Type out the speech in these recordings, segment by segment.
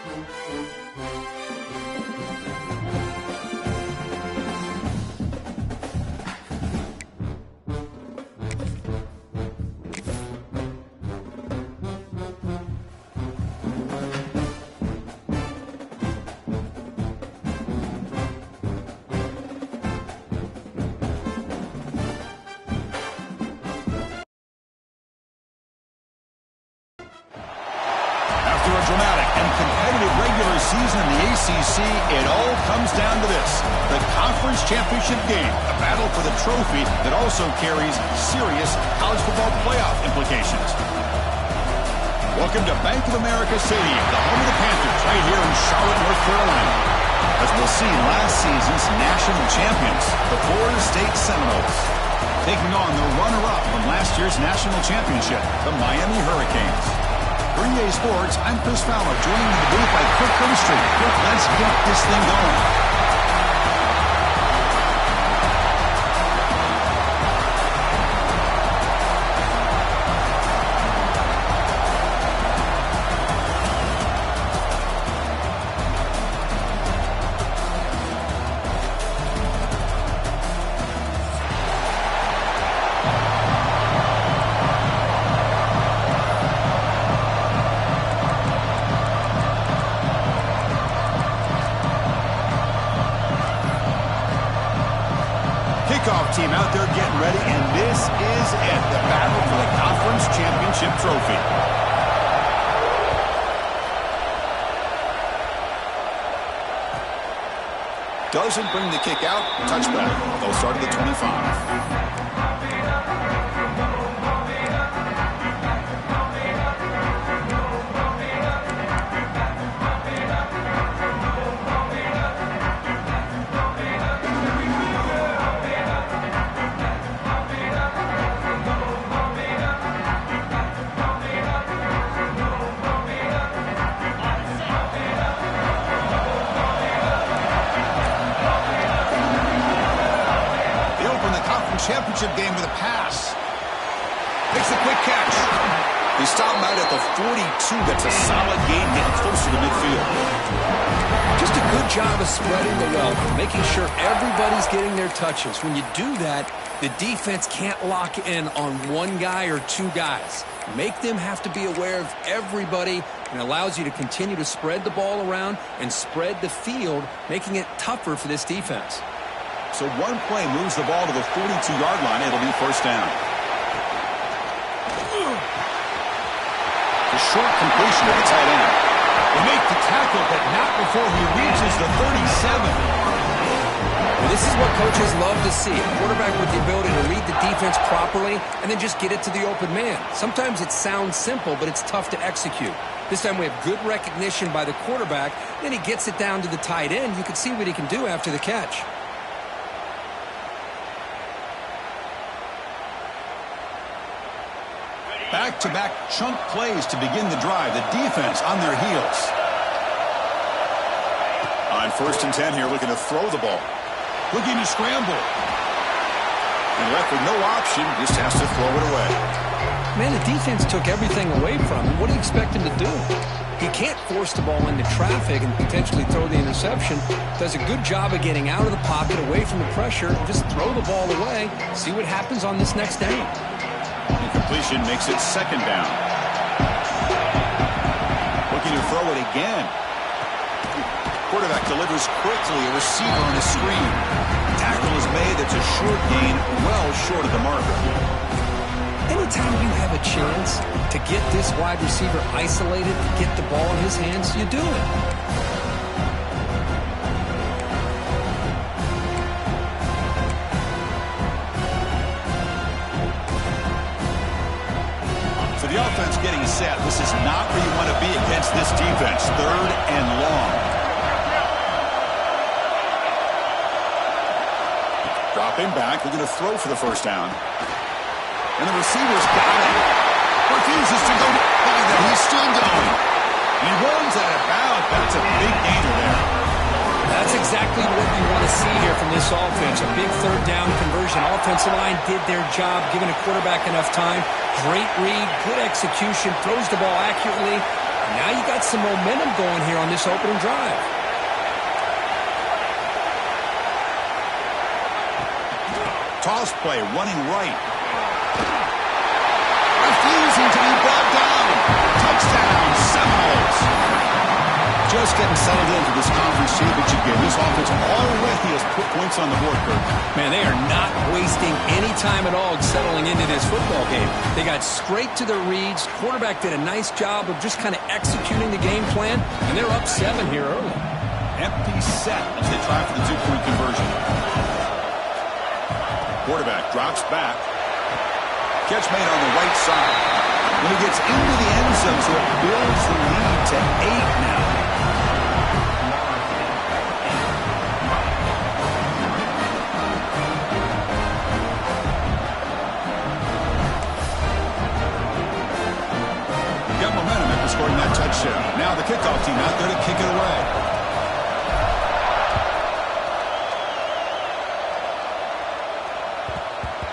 After a dramatic and competitive regular season in the ACC, it all comes down to this: the conference championship game, a battle for the trophy that also carries serious college football playoff implications. Welcome to Bank of America Stadium, the home of the Panthers, right here in Charlotte, North Carolina. As we'll see, last season's national champions, the Florida State Seminoles, taking on the runner-up from last year's national championship, the Miami Hurricanes. For EA Sports, I'm Chris Fowler, joining in the booth by Kirk Herbstreit. Kirk, let's get this thing going. Kickoff team out there getting ready, and this is it, the battle for the conference championship trophy. Doesn't bring the kick out, touchback. They'll start at the 25. Championship game with a pass. Makes a quick catch. They stop him out at the 42. That's a solid gain, getting closer to midfield. Just a good job of spreading the wealth, making sure everybody's getting their touches. When you do that, the defense can't lock in on one guy or two guys. Make them have to be aware of everybody, and allows you to continue to spread the ball around and spread the field, making it tougher for this defense. So one play moves the ball to the 42-yard line. It'll be first down. The short completion of the tight end. They make the tackle, but not before he reaches the 37. Well, this is what coaches love to see. A quarterback with the ability to read the defense properly and then just get it to the open man. Sometimes it sounds simple, but it's tough to execute. This time we have good recognition by the quarterback. Then he gets it down to the tight end. You can see what he can do after the catch. Back-to-back chunk plays to begin the drive. The defense on their heels. On 1st and 10 here, looking to throw the ball. Looking to scramble. And left with no option, just has to throw it away. Man, the defense took everything away from him. What do you expect him to do? He can't force the ball into traffic and potentially throw the interception. Does a good job of getting out of the pocket, away from the pressure, and just throw the ball away. See what happens on this next down. Incompletion makes it 2nd down. Looking to throw it again. Quarterback delivers quickly, a receiver on a screen. Tackle is made, that's a short gain, well short of the marker. Anytime you have a chance to get this wide receiver isolated, get the ball in his hands, you do it. So the offense getting set. This is not where you want to be against this defense. 3rd and long. Dropping back, looking to throw for the first down. And the receiver's got it. Refuses to go by that. He's still going. He runs out of bounds. That's a big gainer there. That's exactly what you want to see here from this offense. A big 3rd down conversion. Offensive line did their job, giving a quarterback enough time. Great read, good execution, throws the ball accurately. Now you got some momentum going here on this opening drive. Toss play, running right. Refusing to be brought down. Touchdown, Seminoles. Just getting settled into this conference championship game. This offense already has put points on the board, Kurt. Man, they are not wasting any time at all settling into this football game. They got straight to their reads. Quarterback did a nice job of just kind of executing the game plan, and they're up 7 here early. Empty set as they try for the 2-point conversion. Quarterback drops back. Catch made on the right side. When he gets into the end zone, so it builds the lead to 8 now. Got momentum after scoring that touchdown. Now the kickoff team out there to kick it away.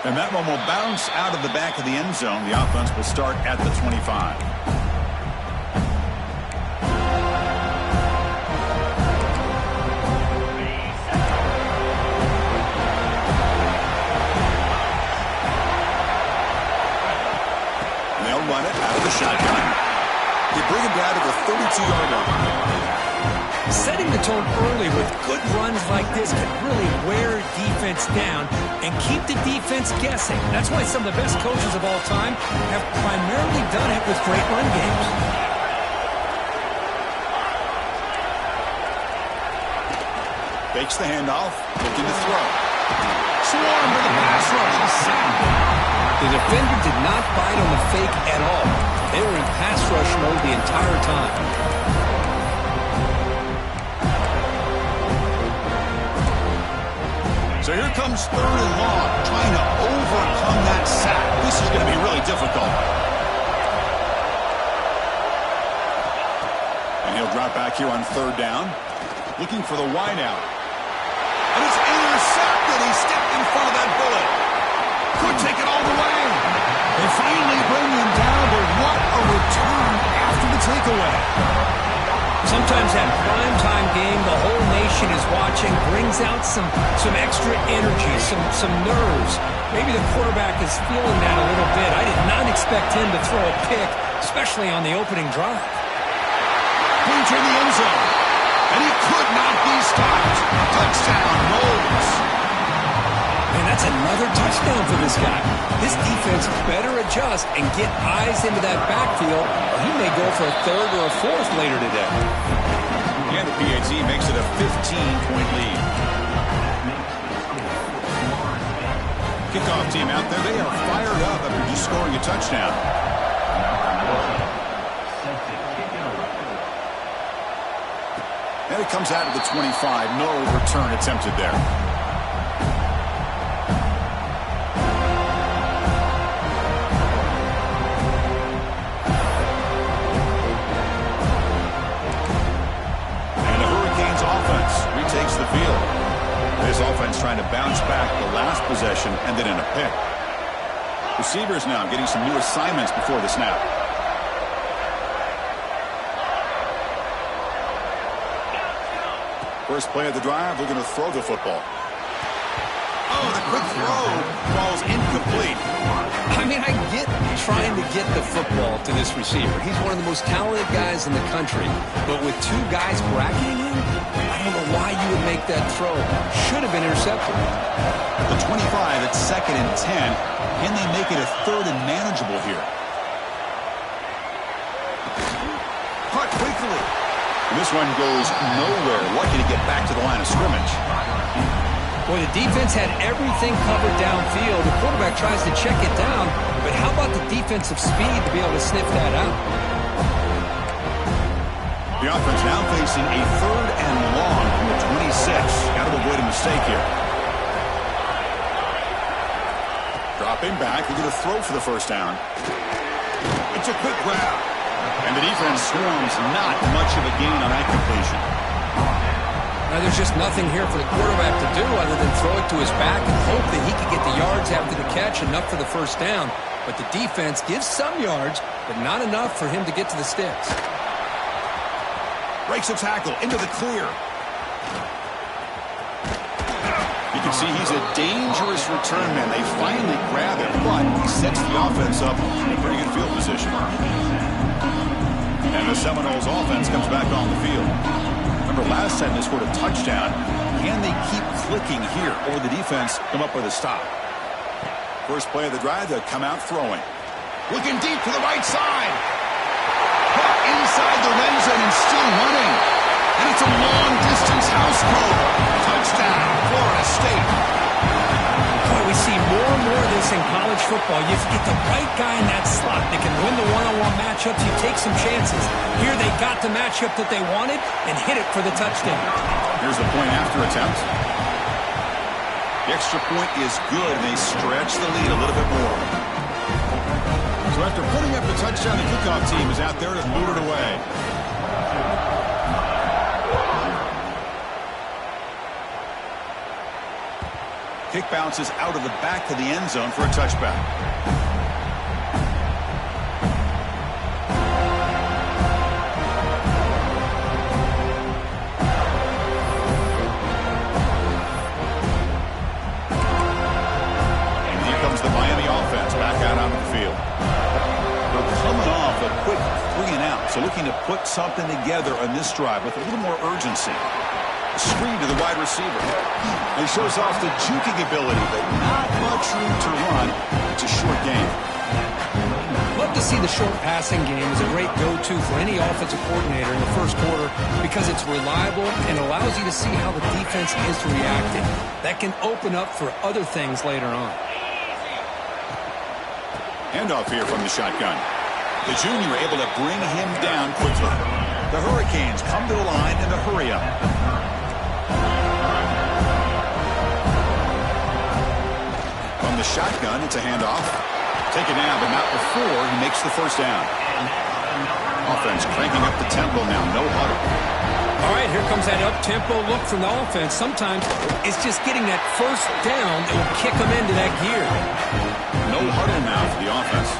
And that one will bounce out of the back of the end zone. The offense will start at the 25. And they'll run it out of the shotgun. They bring him down to the 32-yard line. Setting the tone early with good runs like this can really wear defense down and keep the defense guessing. That's why some of the best coaches of all time have primarily done it with great run games. Fakes the handoff, looking to throw. Swarm with the pass rush. He's sacked. The defender did not bite on the fake at all. They were in pass rush mode the entire time. So here comes 3rd and long, trying to overcome that sack. This is going to be really difficult. And he'll drop back here on 3rd down, looking for the wide out. And it's intercepted. He stepped in front of that bullet. Could take it all the way. They finally bring him down, but what a return after the takeaway. Sometimes that primetime game, the whole nation is watching, brings out some extra energy, some nerves. Maybe the quarterback is feeling that a little bit. I did not expect him to throw a pick, especially on the opening drive. Pointer in the end zone, and he could not be stopped. Touchdown, Knowles. And that's another touchdown for this guy. This defense better adjust and get eyes into that backfield, or he may go for a 3rd or a 4th later today. And the PAT makes it a 15-point lead. Kickoff team out there. They are fired up after just scoring a touchdown. And it comes out of the 25. No return attempted there. Takes the field. This offense trying to bounce back the last possession, ended in a pick. Receivers now getting some new assignments before the snap. First play of the drive, we're going to throw the football. Oh, the quick throw falls incomplete. I mean, I get trying to get the football to this receiver. He's one of the most talented guys in the country. But with 2 guys bracketing him, I don't know why you would make that throw. Should have been intercepted. The 25 at 2nd and 10. Can they make it a 3rd and manageable here? Caught quickly. And this one goes nowhere. Lucky to get back to the line of scrimmage. Boy, the defense had everything covered downfield. The quarterback tries to check it down, but how about the defensive speed to be able to sniff that out? The offense now facing a 3rd and long from the 26. Got to avoid a mistake here. Dropping back, we're going to throw for the 1st down. It's a quick grab. And the defense swarms not much of a gain on that completion. Now, there's just nothing here for the quarterback to do other than throw it to his back and hope that he can get the yards after the catch, enough for the 1st down. But the defense gives some yards, but not enough for him to get to the sticks. Breaks a tackle into the clear. You can see he's a dangerous return man. They finally grab him, but he sets the offense up in a pretty good field position. And the Seminoles offense comes back on the field. Remember last time they scored a touchdown. Can they keep clicking here, or the defense come up with a stop? First play of the drive, they'll come out throwing. Looking deep to the right side. Caught inside the red zone and still running. And it's a long-distance house call. Touchdown, Florida State. Boy, we see more and more of this in college football. You get the right guy in that slot that can win the one-on-one matchups. You take some chances. Here they got the matchup that they wanted and hit it for the touchdown. Here's the point after attempt. The extra point is good, and they stretch the lead a little bit more. So after putting up the touchdown, the kickoff team is out there to move it away. Kick bounces out of the back of the end zone for a touchback. And here comes the Miami offense back out onto the field. They're coming off a quick 3 and out, so looking to put something together on this drive with a little more urgency. Screen to the wide receiver. He shows off the juking ability, but not much room to run. It's a short game. Love to see the short passing game as a great go-to for any offensive coordinator in the first quarter because it's reliable and allows you to see how the defense is reacting. That can open up for other things later on. Handoff here from the shotgun. The junior able to bring him down quickly. The Hurricanes come to the line in the hurry-up. The shotgun, it's a handoff. Taken down, but not before he makes the first down. Offense cranking up the tempo now, no huddle. All right, here comes that up-tempo look from the offense. Sometimes it's just getting that first down that will kick them into that gear. No huddle now for the offense.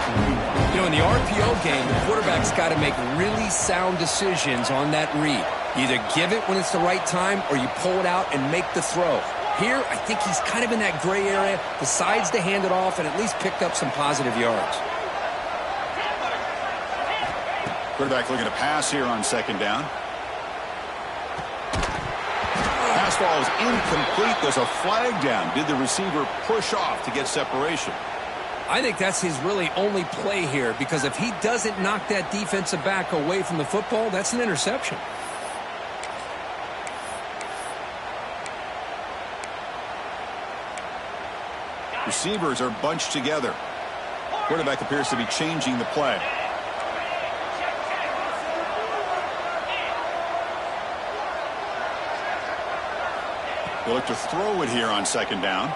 You know, in the RPO game, the quarterback's got to make really sound decisions on that read. You either give it when it's the right time or you pull it out and make the throw. Here, I think he's kind of in that gray area, decides to hand it off, and at least picked up some positive yards. Quarterback looking to pass here on second down. Pass ball is incomplete. There's a flag down. Did the receiver push off to get separation? I think that's his really only play here, because if he doesn't knock that defensive back away from the football, that's an interception. Receivers are bunched together. Quarterback appears to be changing the play. They look to throw it here on second down.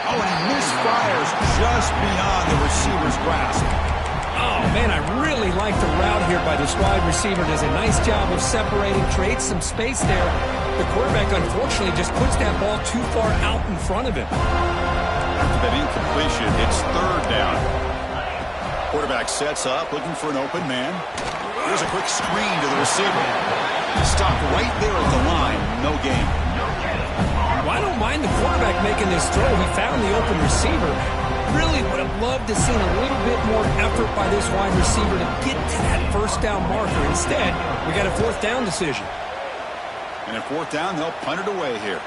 Oh, and he misfires just beyond the receiver's grasp. Oh, man, I really like the route here by this wide receiver. Does a nice job of separating, creates some space there. The quarterback, unfortunately, just puts that ball too far out in front of him. After that incompletion, it's third down. Quarterback sets up, looking for an open man. Here's a quick screen to the receiver. Stopped right there at the line. No gain. Well, I don't mind the quarterback making this throw. He found the open receiver. Really would have loved to see a little bit more effort by this wide receiver to get to that first down marker. Instead, we got a fourth down decision. And at fourth down, they'll punt it away here.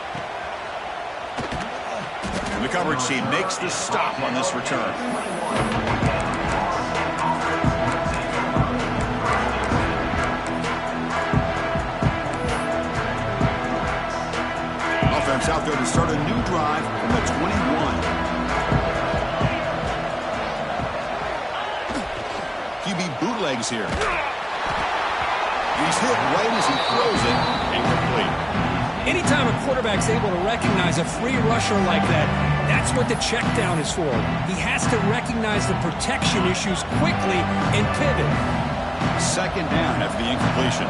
And the coverage team makes the stop on this return. Offense out there to start a new drive from the 21. QB bootlegs here. He's hit right as he throws it, incomplete. Anytime a quarterback's able to recognize a free rusher like that, that's what the check down is for. He has to recognize the protection issues quickly and pivot. Second down after the incompletion.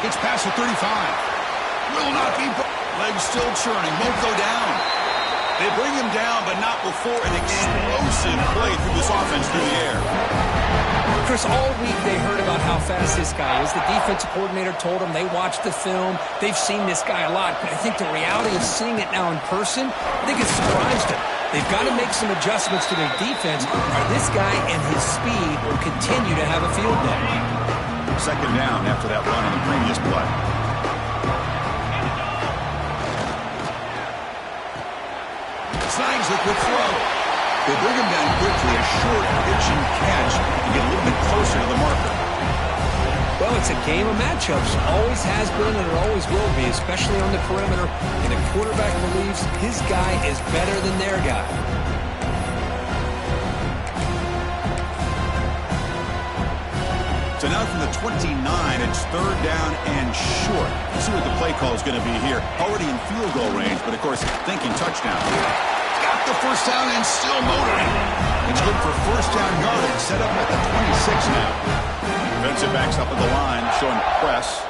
Gets past the 35. Will not be. Legs still churning. Won't go down. They bring him down, but not before an explosive play through this offense through the air. Chris, all week they heard about how fast this guy is. The defensive coordinator told them they watched the film. They've seen this guy a lot. But I think the reality of seeing it now in person, I think it surprised them. They've got to make some adjustments to their defense, or this guy and his speed will continue to have a field day. Second down after that run on the previous play. Snags the quick throw. They bring him down quickly, a short pitch and catch to get a little bit closer to the marker. Well, it's a game of matchups. Always has been and it always will be, especially on the perimeter. And the quarterback believes his guy is better than their guy. So now from the 29, it's third down and short. Let's see what the play call is going to be here. Already in field goal range, but of course, thinking touchdown. Got the first down and still motoring. It's good for first down yardage. Set up at the 26 now. Defensive backs up at the line, showing press.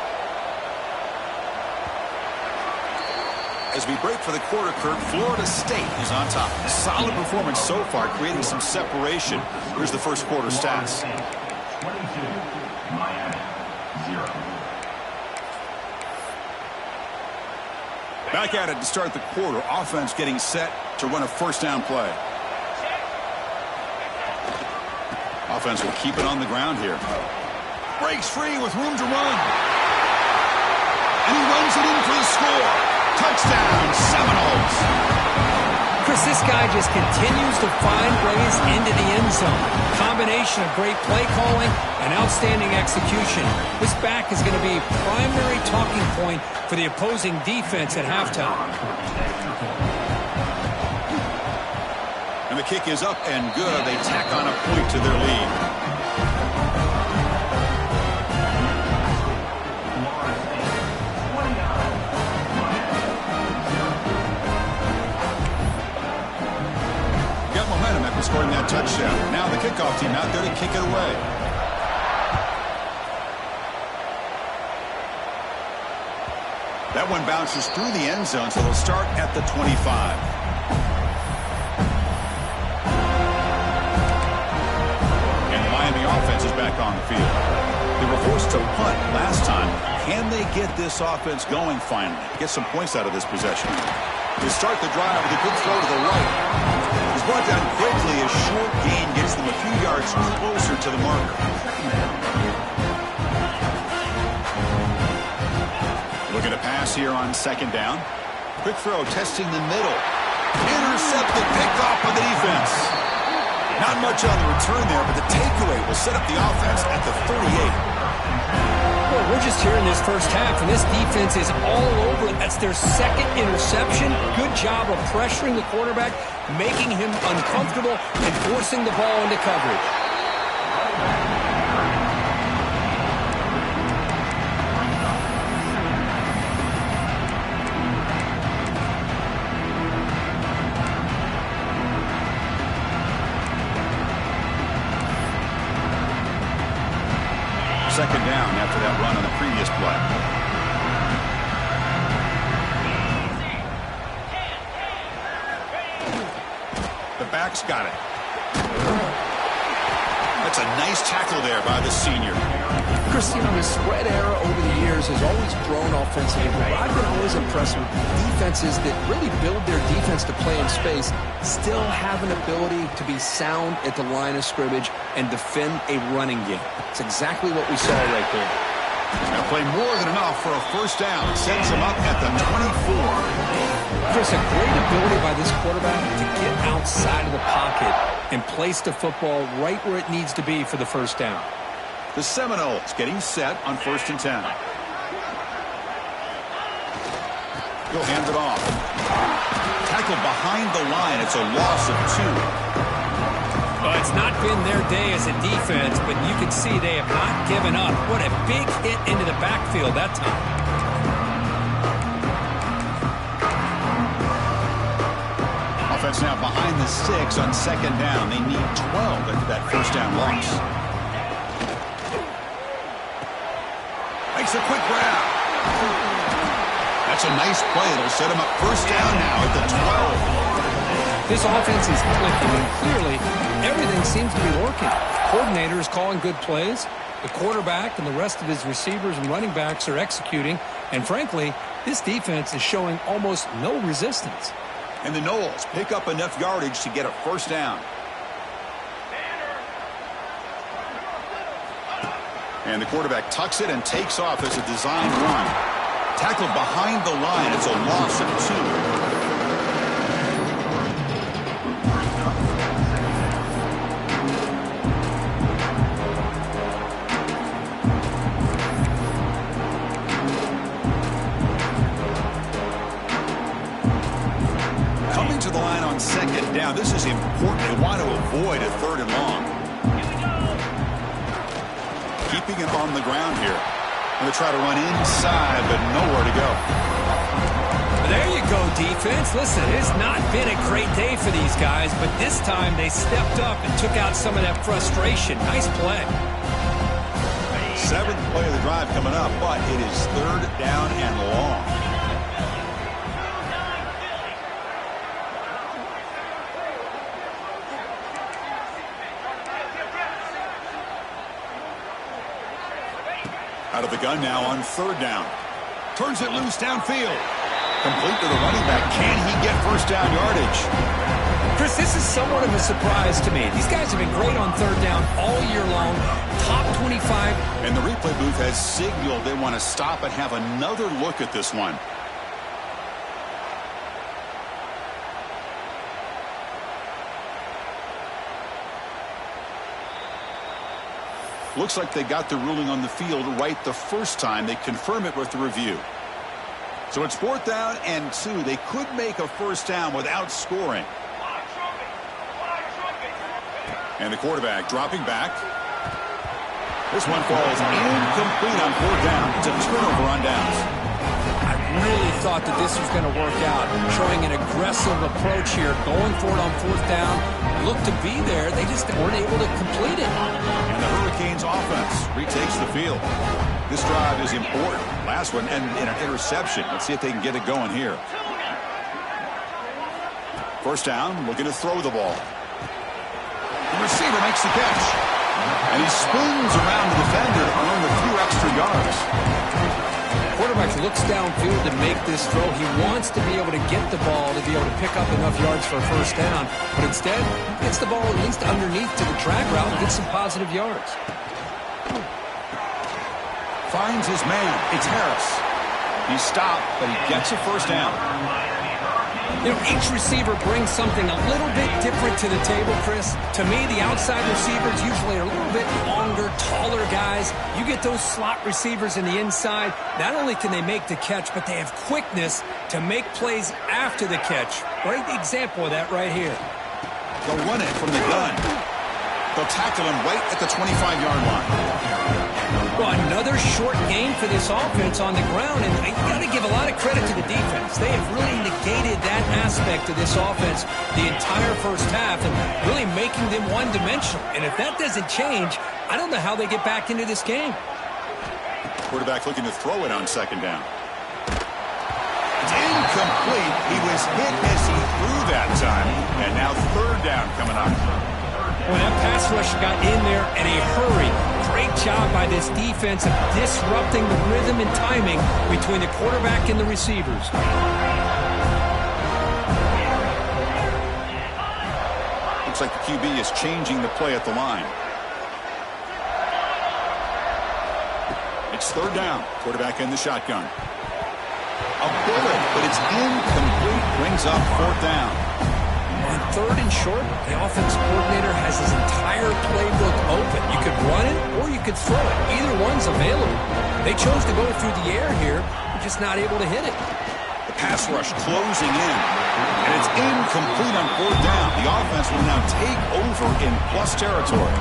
As we break for the quarter, Kirk, Florida State is on top. Solid performance so far, creating some separation. Here's the first quarter stats. 22, Miami, 0. Back at it to start the quarter. Offense getting set to run a first down play. Offense will keep it on the ground here. Breaks free with room to run. And he runs it in for the score. Touchdown, Seminoles. Chris, this guy just continues to find ways into the end zone. Combination of great play calling and outstanding execution. This back is going to be a primary talking point for the opposing defense at halftime. And the kick is up and good. They tack on a point to their lead. Scoring that touchdown. Now the kickoff team out there to kick it away. That one bounces through the end zone, so they'll start at the 25. And the Miami offense is back on the field. They were forced to punt last time. Can they get this offense going finally? Get some points out of this possession. They start the drive with a good throw to the right. He's brought down quickly. A short gain gets them a few yards closer to the marker. Looking to pass here on second down. Quick throw, testing the middle. Intercepted, picked off by the defense. Not much on the return there, but the takeaway will set up the offense at the 38. Well, we're just here in this first half, and this defense is all over it. That's their second interception. Good job of pressuring the quarterback, making him uncomfortable, and forcing the ball into coverage. Second down after that run on the previous play. The back's got it. That's a nice tackle there by the senior. Christian, the spread era over the years has always grown offensively, but I've been always impressed with defenses that really build their defense to play in space, still have an ability to be sound at the line of scrimmage and defend a running game. It's exactly what we saw right there. Gonna play more than enough for a first down. Sends him up at the 24. Chris, a great ability by this quarterback to get outside of the pocket and place the football right where it needs to be for the first down. The Seminoles getting set on 1st and 10. He'll hand it off. Tackled behind the line. It's a loss of 2. Well, it's not been their day as a defense, but you can see they have not given up. What a big hit into the backfield that time. Offense now behind the 6 on second down. They need 12 after that first down loss. Makes a quick grab. That's a nice play. It'll set him up first down now at the 12. This offense is clicking, and clearly everything seems to be working. Coordinator is calling good plays. The quarterback and the rest of his receivers and running backs are executing. And frankly, this defense is showing almost no resistance. And the Noles pick up enough yardage to get a first down. And the quarterback tucks it and takes off as a designed run. Tackled behind the line. It's a loss of 2. Second down. This is important. They want to avoid a 3rd and long. Keeping it on the ground here. Going to try to run inside, but nowhere to go. There you go, defense. Listen, it's not been a great day for these guys, but this time they stepped up and took out some of that frustration. Nice play. 7th play of the drive coming up, but it is 3rd down and long. Out of the gun now on 3rd down. Turns it loose downfield. Complete to the running back. Can he get first down yardage? Chris, this is somewhat of a surprise to me. These guys have been great on 3rd down all year long. Top 25. And the replay booth has signaled they want to stop and have another look at this one. Looks like they got the ruling on the field right the first time. They confirm it with the review. So it's 4th down and 2. They could make a first down without scoring. And the quarterback dropping back. This one falls incomplete on 4th down. It's a turnover on downs. I really thought that this was going to work out. Showing an aggressive approach here. Going for it on 4th down. Looked to be there. They just weren't able to complete it. And the Hurricanes offense retakes the field. This drive is important. Last one and an interception. Let's see if they can get it going here. First down, looking to throw the ball. The receiver makes the catch. And he spins around the defender to earn a few extra yards. Quarterback looks downfield to make this throw. He wants to be able to get the ball to be able to pick up enough yards for a first down. But instead, gets the ball at least underneath to the drag route and gets some positive yards. Finds his man. It's Harris. He stopped, but he gets a first down. You know, each receiver brings something a little bit different to the table, Chris. To me, the outside receivers usually are a little bit longer, taller guys. You get those slot receivers in the inside. Not only can they make the catch, but they have quickness to make plays after the catch. Great example of that right here. They'll run it from the gun. They'll tackle him right at the 25-yard line. Well, another short game for this offense on the ground, and you got to give a lot of credit to the defense. They have really negated that aspect of this offense the entire first half and really making them one-dimensional. And if that doesn't change, I don't know how they get back into this game. Quarterback looking to throw it on 2nd down. It's incomplete. He was hit as he threw that time. And now 3rd down coming up. When that pass rush got in there in a hurry, great job by this defense of disrupting the rhythm and timing between the quarterback and the receivers. Looks like the QB is changing the play at the line. It's 3rd down. Quarterback in the shotgun. A bullet, but it's incomplete. Brings up 4th down. On 3rd and short, the offense coordinator has his entire playbook open. You could run it or you could throw it. Either one's available. They chose to go through the air here. They're just not able to hit it. The pass rush closing in. And it's incomplete on 4th down. The offense will now take over in plus territory.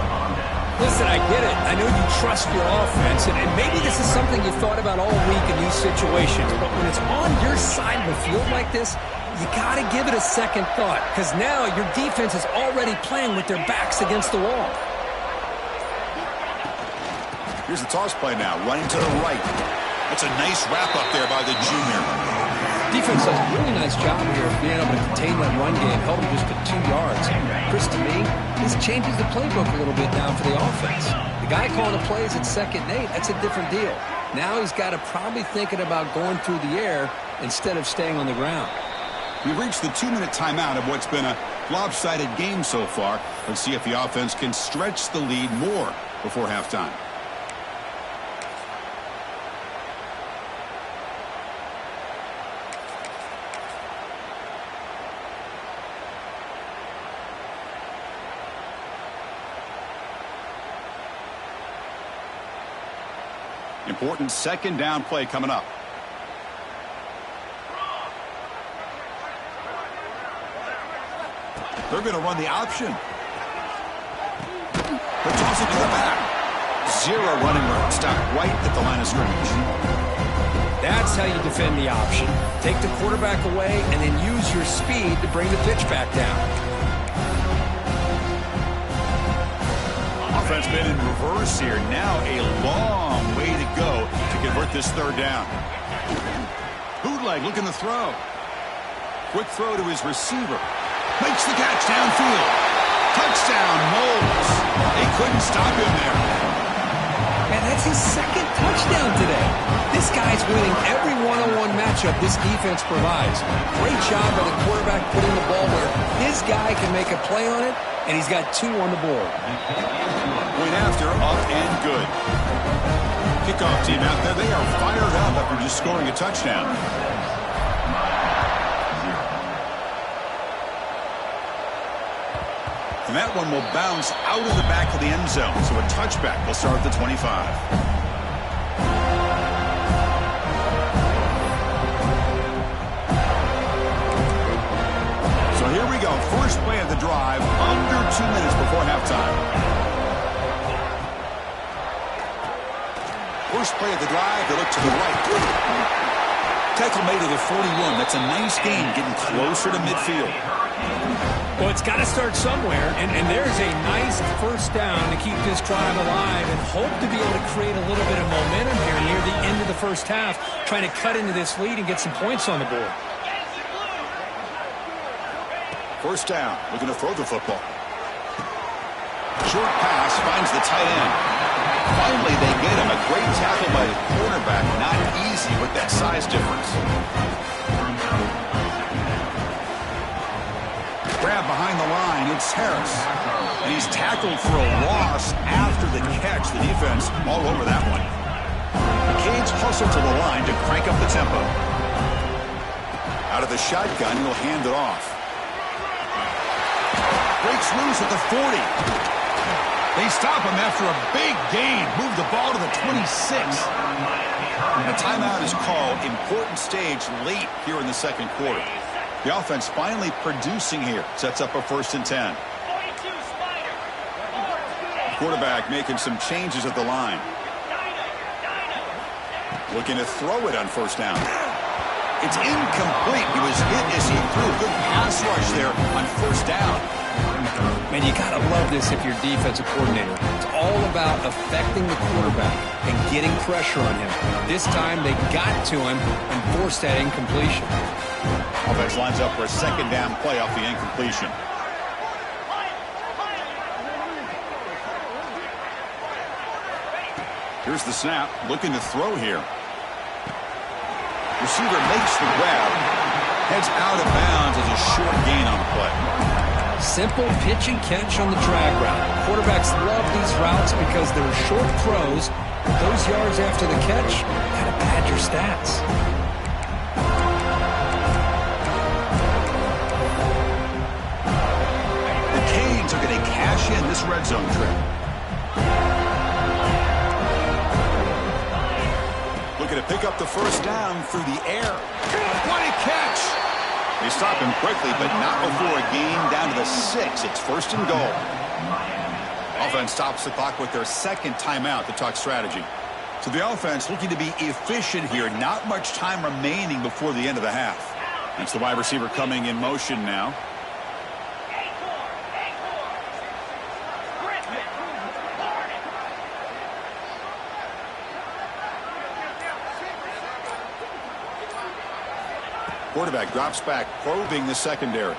Listen, I get it. I know you trust your offense, and maybe this is something you thought about all week in these situations, but when it's on your side of the field like this, you got to give it a second thought, because now your defense is already playing with their backs against the wall. Here's the toss play now, running to the right. That's a nice wrap up there by the junior. Defense does a really nice job here of being able to contain that run game, held him just to 2 yards. Chris, to me, this changes the playbook a little bit now for the offense. The guy calling the plays at 2nd and 8, that's a different deal. Now he's got to probably thinking about going through the air instead of staying on the ground. We've reached the 2-minute timeout of what's been a lopsided game so far. Let's see if the offense can stretch the lead more before halftime. Important 2nd down play coming up. They're going to run the option. They'll toss it to the back. 0 running room. Stop right at the line of scrimmage. That's how you defend the option. Take the quarterback away and then use your speed to bring the pitch back down. Offense been in reverse here. Now a long way to go to convert this 3rd down. Bootleg looking to throw. Quick throw to his receiver. Makes the catch downfield. Touchdown, Knowles. They couldn't stop him there. And that's his 2nd touchdown today. This guy's winning every one-on-one matchup this defense provides. Great job by the quarterback putting the ball where his guy can make a play on it, and he's got 2 on the board. Point after, up and good. Kickoff team out there, they are fired up after just scoring a touchdown. And that one will bounce out of the back of the end zone. So a touchback will start at the 25. So here we go. First play of the drive, under 2 minutes before halftime. First play of the drive, they look to the right. Tackle made to the 41. That's a nice gain, getting closer to midfield. Well, it's got to start somewhere, and there's a nice 1st down to keep this drive alive and hope to be able to create a little bit of momentum here near the end of the 1st half, trying to cut into this lead and get some points on the board. 1st down, looking to throw the football. Short pass finds the tight end. Finally, they get him. A great tackle by the cornerback. Not easy with that size difference. Grab behind the line. It's Harris. And he's tackled for a loss after the catch. The defense all over that one. The Canes hustle to the line to crank up the tempo. Out of the shotgun, he'll hand it off. Breaks loose at the 40. They stop him after a big gain. Move the ball to the 26. A timeout is called. Important stage late here in the 2nd quarter. The offense finally producing here. Sets up a 1st and 10. Quarterback making some changes at the line. Looking to throw it on 1st down. It's incomplete. He was hit as he threw a good pass rush there on 1st down. Man, you got to love this if you're defensive coordinator. It's all about affecting the quarterback and getting pressure on him. This time they got to him and forced that incompletion. Offense lines up for a 2nd down play off the incompletion. Here's the snap. Looking to throw here. Receiver makes the grab. Heads out of bounds as a short gain on the play. Simple pitch and catch on the drag route. Quarterbacks love these routes because they're short throws. But those yards after the catch kind of pad your stats. The Canes are going to cash in this red zone trip. Looking to pick up the 1st down through the air. What a catch! They stop him quickly, but not before a gain down to the 6. It's 1st and goal. Offense stops the clock with their 2nd timeout to talk strategy. So the offense looking to be efficient here. Not much time remaining before the end of the half. That's the wide receiver coming in motion now. Quarterback drops back, probing the secondary.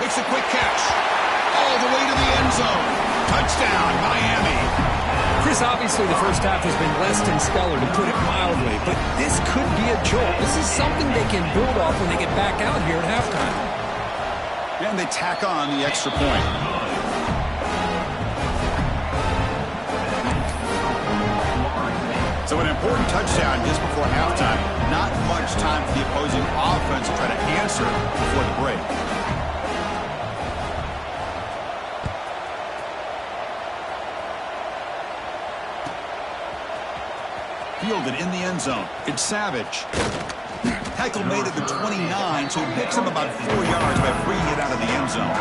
Makes a quick catch. All the way to the end zone. Touchdown, Miami. Chris, obviously the first half has been less than stellar, to put it mildly, but this could be a jolt. This is something they can build off when they get back out here at halftime. And they tack on the extra point. So an important touchdown just before halftime. Not much time for the opposing offense to try to answer before the break. Fielded in the end zone. It's Savage. Tackle made at the 29, so he picks him about 4 yards by bringing it out of the end zone.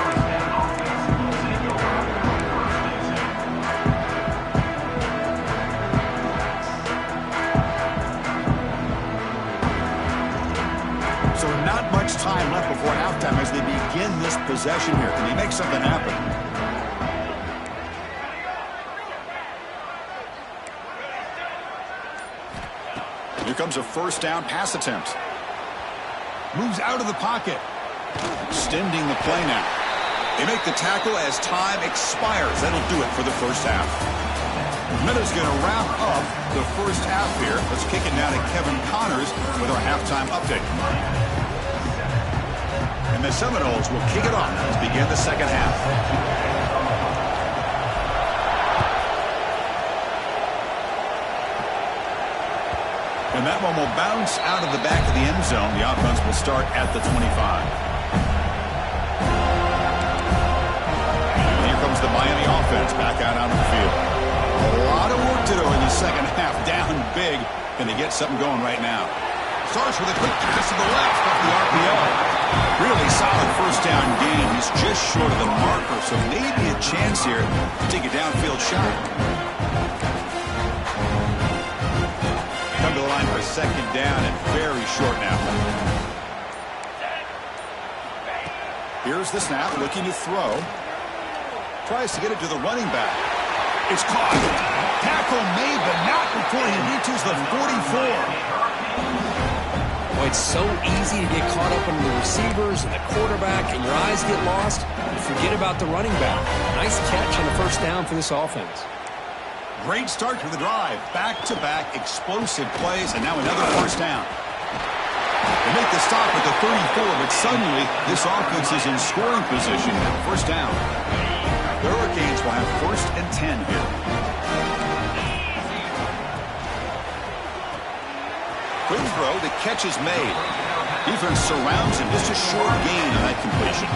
So not much time left before halftime as they begin this possession here. Can he make something happen? Here comes a first down pass attempt. Moves out of the pocket. Extending the play now. They make the tackle as time expires. That'll do it for the first half. Minutes going to wrap up the first half here. Let's kick it now to Kevin Connors with our halftime update. And the Seminoles will kick it off to begin the second half. And that one will bounce out of the back of the end zone. The offense will start at the 25. And here comes the Miami offense back out on the field. A lot of work to do in the second half. Down big. Can they get something going right now? Starts with a quick pass to the left off the RPO. Really solid first down gain. He's just short of the marker, so maybe a chance here to take a downfield shot. Come to the line for a second down and very short now. Here's the snap, looking to throw. Tries to get it to the running back. It's caught. Tackle made, but not before he reaches the 44. Boy, it's so easy to get caught up in the receivers and the quarterback, and your eyes get lost. You forget about the running back. Nice catch on the first down for this offense. Great start to the drive. Back-to-back explosive plays, and now another first down. They make the stop at the 34, but suddenly this offense is in scoring position. First down. The Hurricanes will have first and 10 here. Quick throw. The catch is made. Defense surrounds him. Just a short gain on that completion.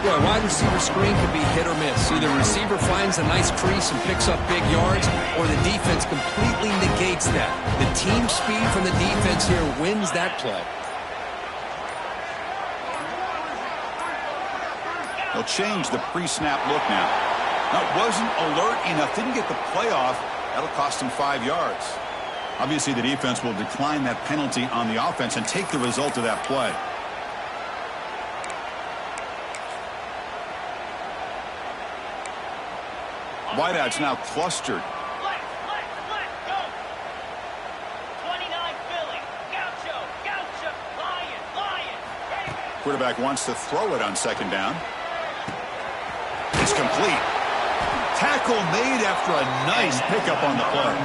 Yeah, a wide receiver screen could be hit or miss. Either receiver finds a nice crease and picks up big yards, or the defense completely negates that. The team speed from the defense here wins that play. They'll change the pre-snap look now. That wasn't alert enough. Didn't get the play off. That'll cost him 5 yards. Obviously, the defense will decline that penalty on the offense and take the result of that play. Wideouts now clustered. Go. 29 Philly. Gaucho. Lion. Quarterback wants to throw it on second down. It's complete. Tackle made after a nice pickup on the play.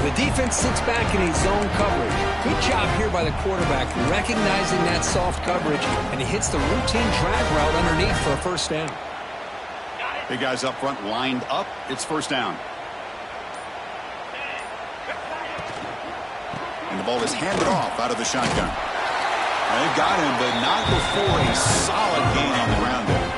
The defense sits back in a zone coverage. Good job here by the quarterback, recognizing that soft coverage, and he hits the routine drag route underneath for a first down. Big guys up front lined up. It's first down. And the ball is handed off out of the shotgun. They've got him, but not before a solid gain on the ground there.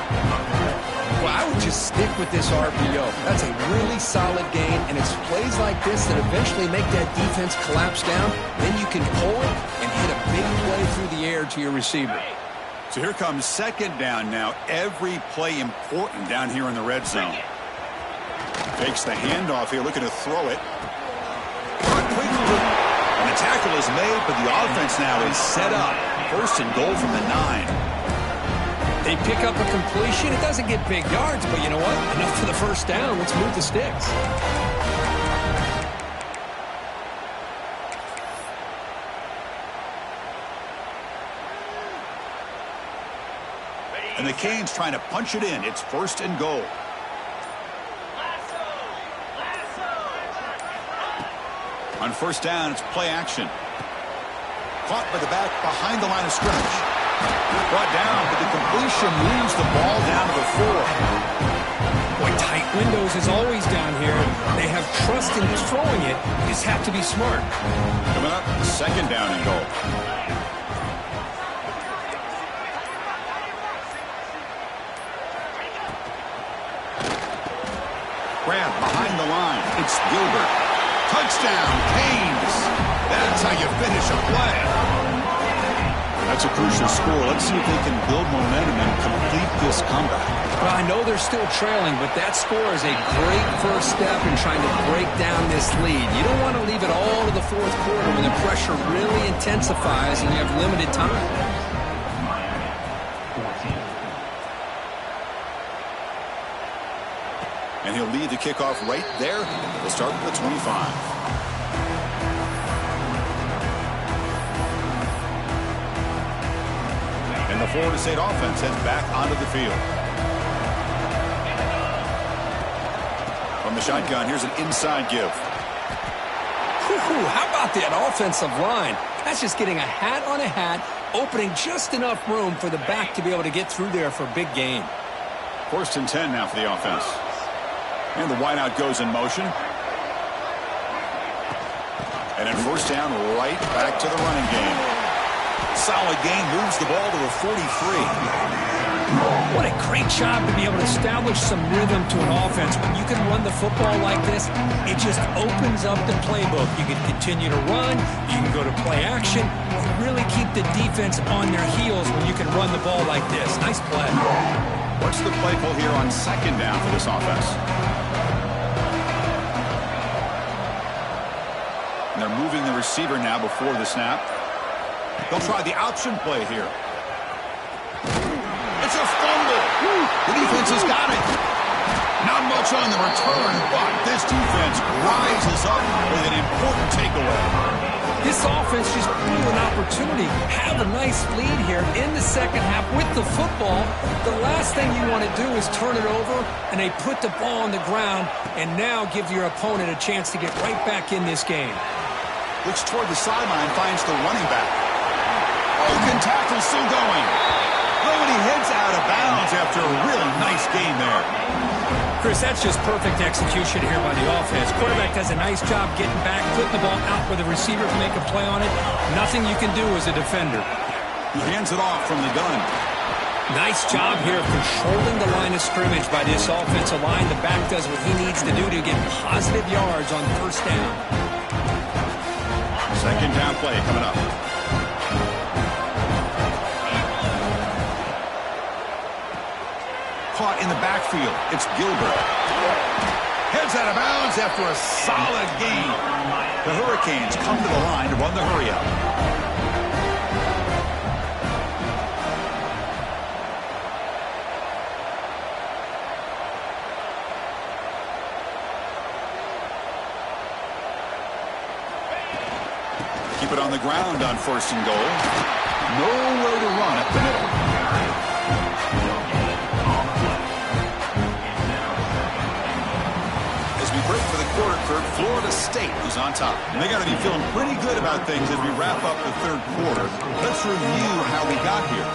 Well, I would just stick with this RPO. That's a really solid gain, and it's plays like this that eventually make that defense collapse down. Then you can pull it and hit a big play through the air to your receiver. So here comes second down now. Every play important down here in the red zone. Takes the handoff here, looking to throw it. And the tackle is made, but the offense now is set up. First and goal from the 9. They pick up a completion. It doesn't get big yards, but you know what? Enough for the first down. Let's move the sticks. And the Canes trying to punch it in. It's 1st and goal. On 1st down, it's play action. Caught by the back behind the line of scrimmage. Brought down, but the completion moves the ball down to the 4. Boy, tight windows is always down here. They have trust in throwing it. You just have to be smart. Coming up, 2nd down and goal. Grab behind the line. It's Gilbert. Touchdown, Canes. That's how you finish a play. That's a crucial score. Let's see if they can build momentum and complete this comeback. Well, I know they're still trailing, but that score is a great first step in trying to break down this lead. You don't want to leave it all to the 4th quarter when the pressure really intensifies and you have limited time. And he'll lead the kickoff right there. We'll start with the 25. And the Florida State offense heads back onto the field. From the shotgun, here's an inside give. How about that offensive line? That's just getting a hat on a hat, opening just enough room for the back to be able to get through there for a big gain. 1st and 10 now for the offense. And the wideout goes in motion. And then 1st down, right back to the running game. Solid gain, moves the ball to the 43. What a great job to be able to establish some rhythm to an offense. When you can run the football like this, it just opens up the playbook. You can continue to run. You can go to play action. You really keep the defense on their heels when you can run the ball like this. Nice play. What's the play call here on 2nd down for this offense? And they're moving the receiver now before the snap. They'll try the option play here. It's a fumble. The defense has got it. Not much on the return, but this defense rises up with an important takeaway. This offense just blew an opportunity. Have a nice lead here in the 2nd half with the football. The last thing you want to do is turn it over, and they put the ball on the ground and now give your opponent a chance to get right back in this game. Looks toward the sideline, finds the running back. Broken tackle still going. Nobody heads out of bounds after a really nice game there. Chris, that's just perfect execution here by the offense. Quarterback does a nice job getting back, putting the ball out where the receiver can make a play on it. Nothing you can do as a defender. He hands it off from the gun. Nice job here of controlling the line of scrimmage by this offensive line. The back does what he needs to do to get positive yards on 1st down. 2nd down play coming up. Caught in the backfield. It's Gilbert. Heads out of bounds after a solid gain. The Hurricanes come to the line to run the hurry up. Keep it on the ground on 1st and goal. Nowhere to run up the middle. Break for the quarter for Florida State, who's on top. And they got to be feeling pretty good about things as we wrap up the 3rd quarter. Let's review how we got here.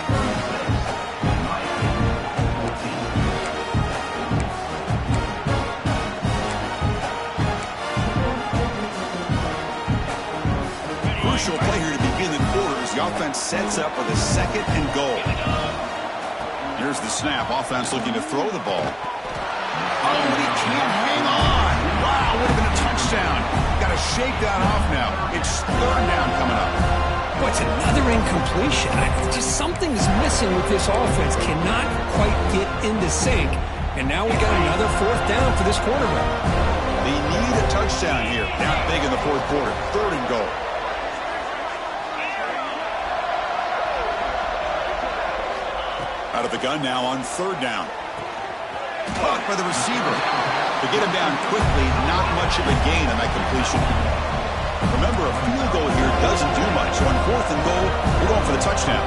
Crucial play here to begin the quarter as the offense sets up with a 2nd and goal. Here's the snap. Offense looking to throw the ball. Oh, but he can't hang on. Wow, would have been a touchdown. Got to shake that off now. It's 3rd down coming up. Boy, it's another incompletion. Just something's missing with this offense. Cannot quite get into sync. And now we got another 4th down for this quarterback. They need a touchdown here. Down big in the 4th quarter. 3rd and goal. Out of the gun now on 3rd down. Caught by the receiver. To get him down quickly, not much of a gain on that completion. Remember, a field goal here doesn't do much. So on 4th and goal, we're going for the touchdown.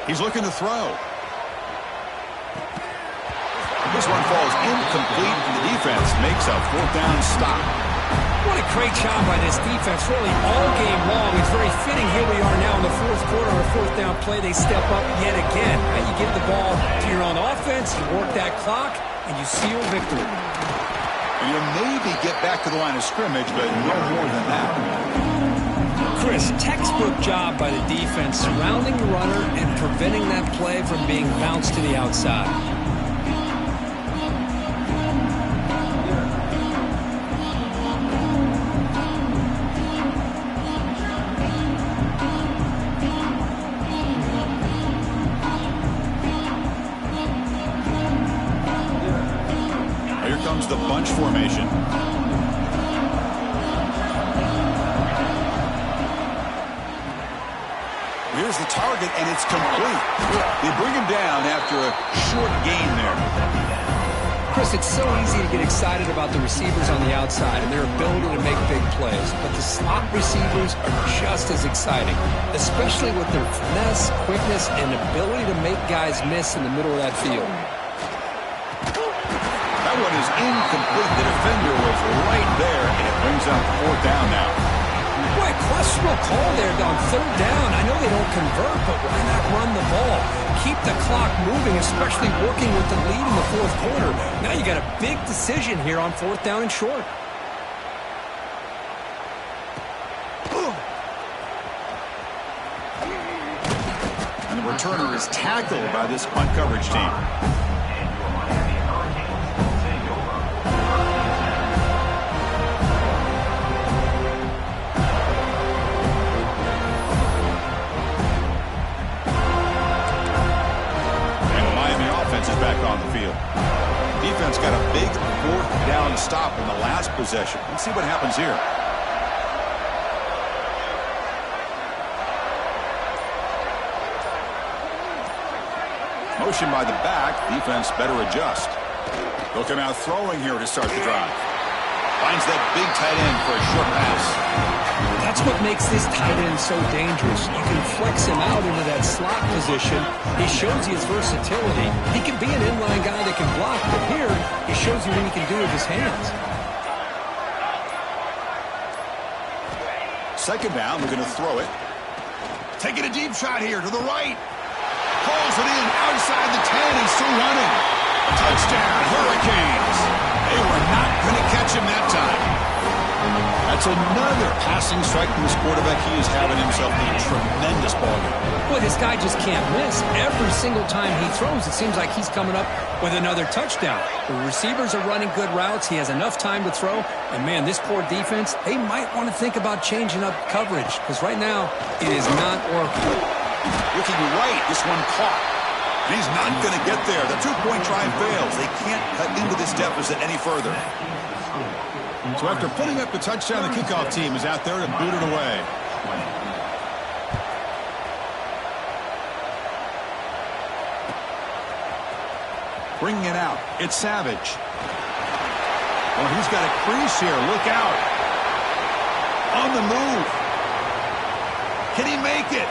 He's looking to throw. This one falls incomplete, and the defense makes a fourth down stop. What a great job by this defense, really all game long. It's very fitting. Here we are now in the fourth quarter, a fourth down play. They step up yet again. Now you give the ball to your own offense, you work that clock, and you seal victory. And you'll maybe get back to the line of scrimmage, but no more than that. Chris, textbook job by the defense, surrounding the runner and preventing that play from being bounced to the outside. Here comes the bunch formation. Here's the target, and it's complete. They bring him down after a short gain there. Chris, it's so easy to get excited about the receivers on the outside and their ability to make big plays, but the slot receivers are just as exciting, especially with their finesse, quickness, and ability to make guys miss in the middle of that field. That one is incomplete. The defender was right there, and it brings up fourth down now. Boy, questionable call there on third down. I know they don't convert, but why not run the ball? Keep the clock moving, especially working with the lead in the fourth quarter. Now you got a big decision here on fourth down and short. And the returner is tackled by this punt coverage team. Is back on the field. Defense got a big fourth down stop in the last possession. Let's see what happens here. Motion by the back. Defense better adjust. They'll come out throwing here to start the drive. Finds that big tight end for a short pass. That's what makes this tight end so dangerous. You can flex him out into that slot position. He shows you his versatility. He can be an inline guy that can block, but here he shows you what he can do with his hands. Second down, we're going to throw it. Taking a deep shot here to the right. Pulls it in outside the 10. He's still running. Touchdown, Hurricanes. They were not going to catch him that time. That's another passing strike from this quarterback. He is having himself a tremendous ball game. Boy, this guy just can't miss. Every single time he throws, it seems like he's coming up with another touchdown. The receivers are running good routes. He has enough time to throw. And, man, this poor defense, they might want to think about changing up coverage because right now it is not working. Looking right, this one caught. And he's not going to get there. The two-point try fails. They can't cut into this deficit any further. So after putting up the touchdown, the kickoff team is out there to boot it away. Bringing it out, it's Savage. Well, he's got a crease here. Look out. On the move. Can he make it?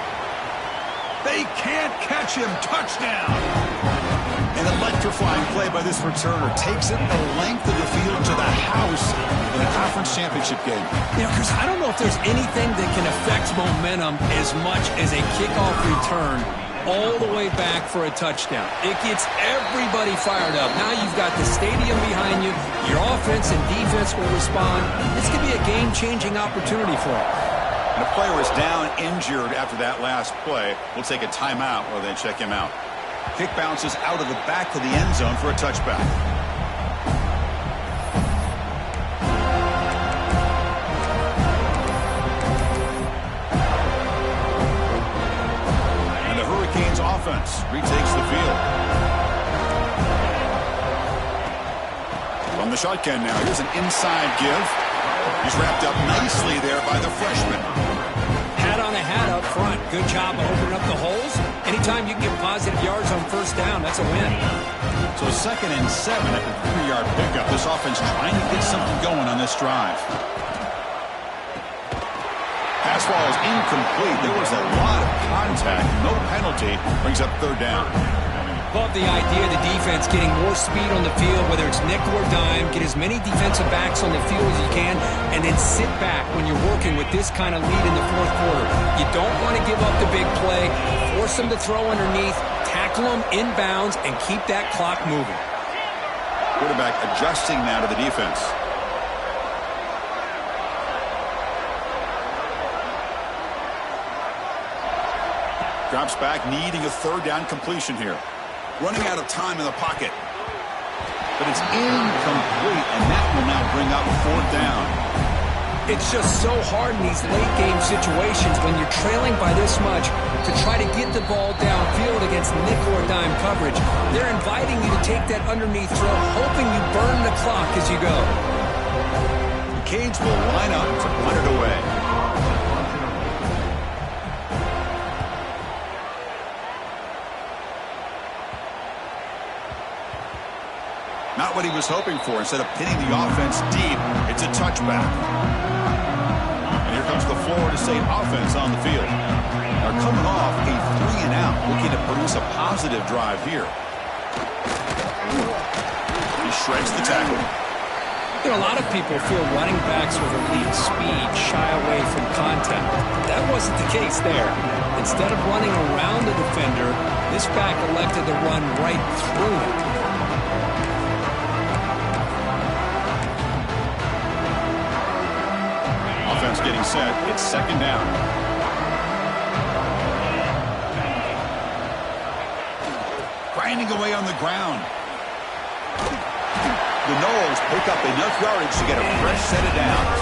They can't catch him. Touchdown. An electrifying play by this returner. Takes it the length of the field to the house in a conference championship game. You know, Chris, I don't know if there's anything that can affect momentum as much as a kickoff return all the way back for a touchdown. It gets everybody fired up. Now you've got the stadium behind you. Your offense and defense will respond. This could be a game-changing opportunity for them. And the player is down injured after that last play. We'll take a timeout while they check him out. Kick bounces out of the back of the end zone for a touchback. And the Hurricanes offense retakes the field. From the shotgun now, here's an inside give. He's wrapped up nicely there by the freshman. Hat on a hat up front. Good job of opening up the holes. Anytime you can get positive yards on first down, that's a win. So 2nd and 7 at the 3-yard pickup. This offense trying to get something going on this drive. Pass ball is incomplete. There was a lot of contact. No penalty. Brings up third down. Love the idea of the defense getting more speed on the field, whether it's nickel or dime. Get as many defensive backs on the field as you can, and then sit back when you're working with this kind of lead in the fourth quarter. You don't want to give up the big play. Force them to throw underneath, tackle them inbounds, and keep that clock moving. Quarterback adjusting now to the defense. Drops back, needing a third down completion here. Running out of time in the pocket. But it's incomplete, and that will now bring up fourth down. It's just so hard in these late-game situations when you're trailing by this much to try to get the ball downfield against nickel or dime coverage. They're inviting you to take that underneath throw, hoping you burn the clock as you go. The Canes will line up to punt it away. Not what he was hoping for. Instead of pinning the offense deep, it's a touchback. And here comes the Florida State offense on the field. They're coming off a 3-and-out, looking to produce a positive drive here. He shreds the tackle. You know, a lot of people feel running backs with elite speed shy away from contact. That wasn't the case there. Instead of running around the defender, this back elected to run right through it. Offense getting set. It's second down. Grinding away on the ground. The Noles pick up enough yardage to get a fresh set of downs.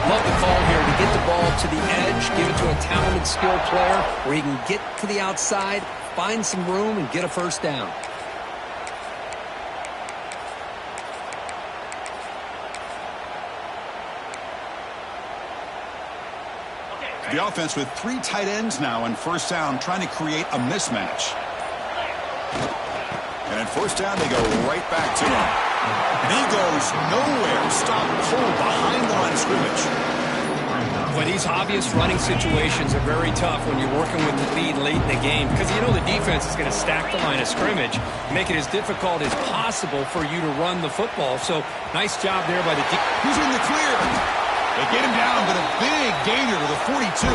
Love the call here to get the ball to the edge, give it to a talented, skilled player where he can get to the outside, find some room, and get a first down. The offense with 3 tight ends now on first down, trying to create a mismatch. And at first down, they go right back to him. And he goes nowhere. Stop cold behind the line of scrimmage. But these obvious running situations are very tough when you're working with the lead late in the game, because you know the defense is going to stack the line of scrimmage, make it as difficult as possible for you to run the football. So nice job there by the defense. Who's in the clear? They get him down, but a big gainer to the 42.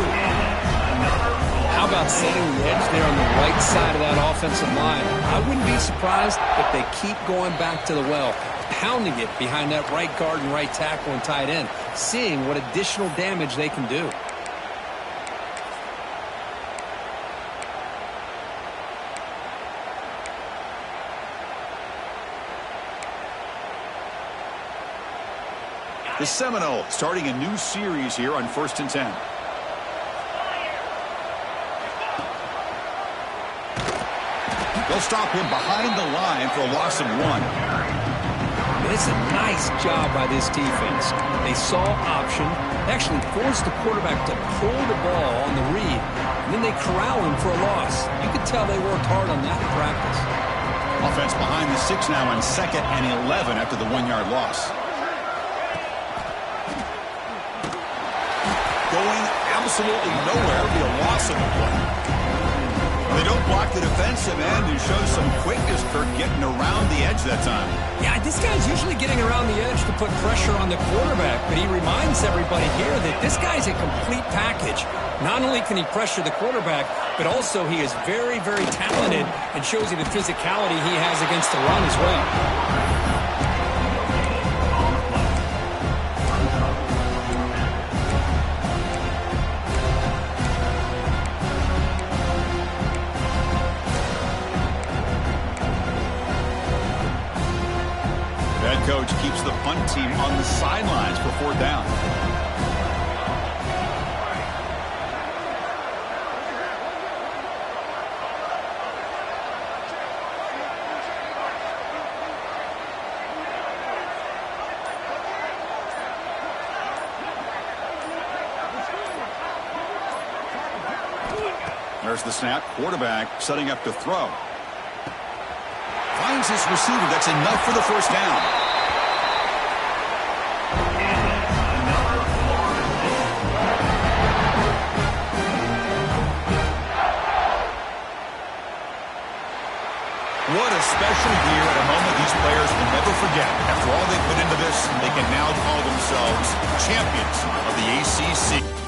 How about setting the edge there on the right side of that offensive line? I wouldn't be surprised if they keep going back to the well, pounding it behind that right guard and right tackle and tight end, seeing what additional damage they can do. The Seminoles starting a new series here on 1st and 10. They'll stop him behind the line for a loss of 1. And it's a nice job by this defense. They saw option, actually forced the quarterback to pull the ball on the read, and then they corral him for a loss. You could tell they worked hard on that in practice. Offense behind the 6 now on 2nd and 11 after the 1-yard loss. Going absolutely nowhere. It'll be a loss of a play. They don't block the defensive end and show some quickness, Kirk, getting around the edge that time. Yeah, this guy's usually getting around the edge to put pressure on the quarterback, but he reminds everybody here that this guy's a complete package. Not only can he pressure the quarterback, but also he is very, very talented and shows you the physicality he has against the run as well. Coach keeps the punt team on the sidelines for 4th down. There's the snap. Quarterback setting up to throw. Finds his receiver. That's enough for the first down. What a special year and a moment these players will never forget. After all they put into this, they can now call themselves champions of the ACC.